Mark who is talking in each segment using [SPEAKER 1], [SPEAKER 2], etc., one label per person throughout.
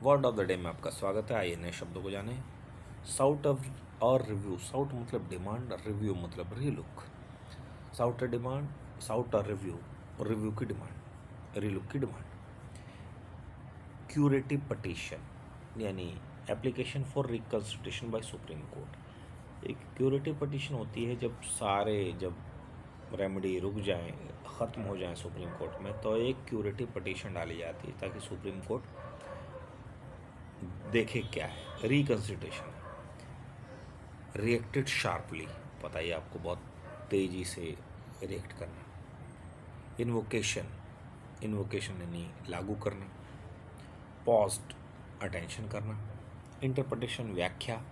[SPEAKER 1] Word of the day में आपका स्वागत है। आइए नए शब्दों को जानें। साउट ऑफ और रिव्यू। साउट मतलब डिमांड और रिव्यू मतलब रीलुक। साउट डिमांड, साउट और रिव्यू की डिमांड, रीलुक की डिमांड। क्यूरेटिव पटिशन यानी application for reconsideration by Supreme Court. एक क्यूरेटिव पटिशन होती है जब रेमेडी रुक जाएं, ख़त्म हो जाएं सुप्रीम कोर्ट में, तो एक क्यूरेटिव पटिशन डाली जाती है ताकि सुप्रीम कोर्ट देखे क्या है। रिकंसिडरेशन, रिएक्टेड शार्पली, पता ही आपको, बहुत तेज़ी से रिएक्ट करना। इन्वोकेशन, इन्वोकेशन यानी लागू करना। पॉज्ड, अटेंशन करना। इंटरप्रिटेशन, व्याख्या।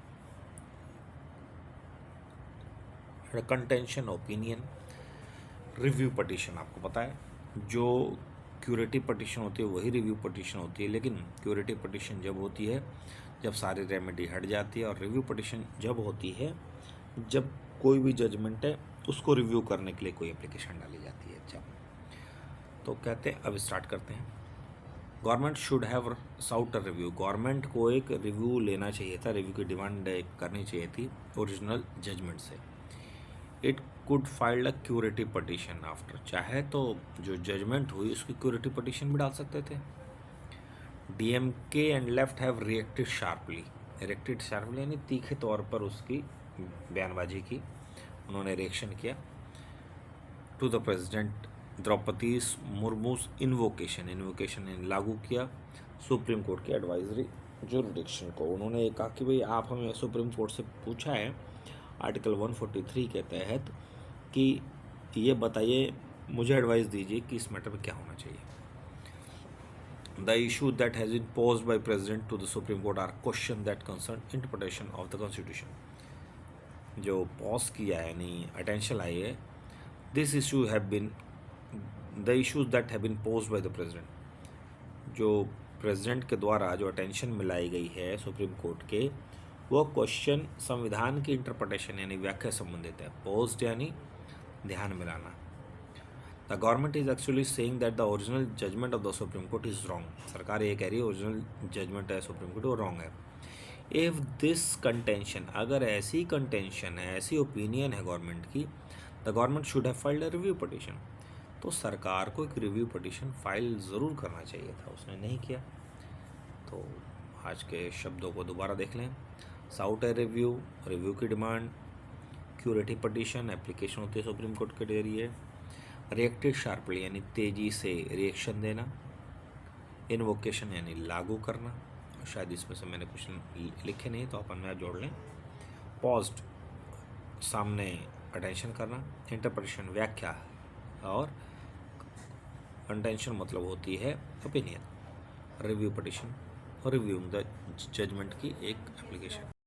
[SPEAKER 1] Contention, opinion. रिव्यू पटिशन, आपको पता है जो क्यूरेटिव पटिशन होती है वही रिव्यू पटिशन होती है, लेकिन क्यूरेटिव पटिशन जब होती है जब सारी रेमेडी हट जाती है, और रिव्यू पटिशन जब होती है जब कोई भी जजमेंट है उसको रिव्यू करने के लिए कोई एप्लीकेशन डाली जाती है। अच्छा, तो कहते हैं, अब स्टार्ट करते हैं। Government should have sought review. Government को एक रिव्यू लेना चाहिए था, रिव्यू की डिमांड करनी चाहिए थी ओरिजिनल जजमेंट से। It could file a curative petition after. चाहे तो जो जजमेंट हुई उसकी क्यूरेटिव पटिशन भी डाल सकते थे। DMK and left have reacted sharply. Reacted sharply यानी तीखे तौर पर उसकी बयानबाजी की, उन्होंने रिएक्शन किया। To the president Droupadi Murmu's invocation, invocation ने लागू किया सुप्रीम कोर्ट की एडवाइजरी जुरिडिक्शन को। उन्होंने कहा कि भाई आप हमें सुप्रीम कोर्ट से पूछा है आर्टिकल 143 के तहत कि ये बताइए, मुझे एडवाइस दीजिए कि इस मैटर में क्या होना चाहिए। The issue that has been posed by president to the Supreme Court are question that concern interpretation of the constitution. जो पॉज किया है यानी अटेंशन आई है, this issue have been the issues that have been posed by the president. जो president के द्वारा जो अटेंशन मिलाई गई है सुप्रीम कोर्ट के, वो क्वेश्चन संविधान की इंटरप्रिटेशन यानी व्याख्या संबंधित है। पोज्ड यानी ध्यान में लाना। The government is actually saying that the original judgement of the Supreme Court is wrong. सरकार ये कह रही है ओरिजिनल जजमेंट है सुप्रीम कोर्ट वो रॉन्ग है। इफ दिस कंटेंशन, अगर ऐसी कंटेंशन है, ऐसी ओपिनियन है गवर्नमेंट की, the government should have filed a review petition. तो सरकार को एक रिव्यू पटिशन फाइल ज़रूर करना चाहिए था, उसने नहीं किया। तो आज के शब्दों को दोबारा देख लें। साउट है रिव्यू, रिव्यू की डिमांड। क्यूरेटिव पटिशन, एप्लीकेशन होती है सुप्रीम कोर्ट के जरिए। रिएक्टेड शार्पली यानी तेज़ी से रिएक्शन देना। इन्वोकेशन यानी लागू करना, शायद इसमें से मैंने कुछ लिखे नहीं तो अपन में जोड़ लें। पॉज्ड, सामने अटेंशन करना। इंटरप्रिटेशन, व्याख्या। और कंटेंशन मतलब होती है opinion. Review petition, reviewing the judgement की एक एप्लीकेशन।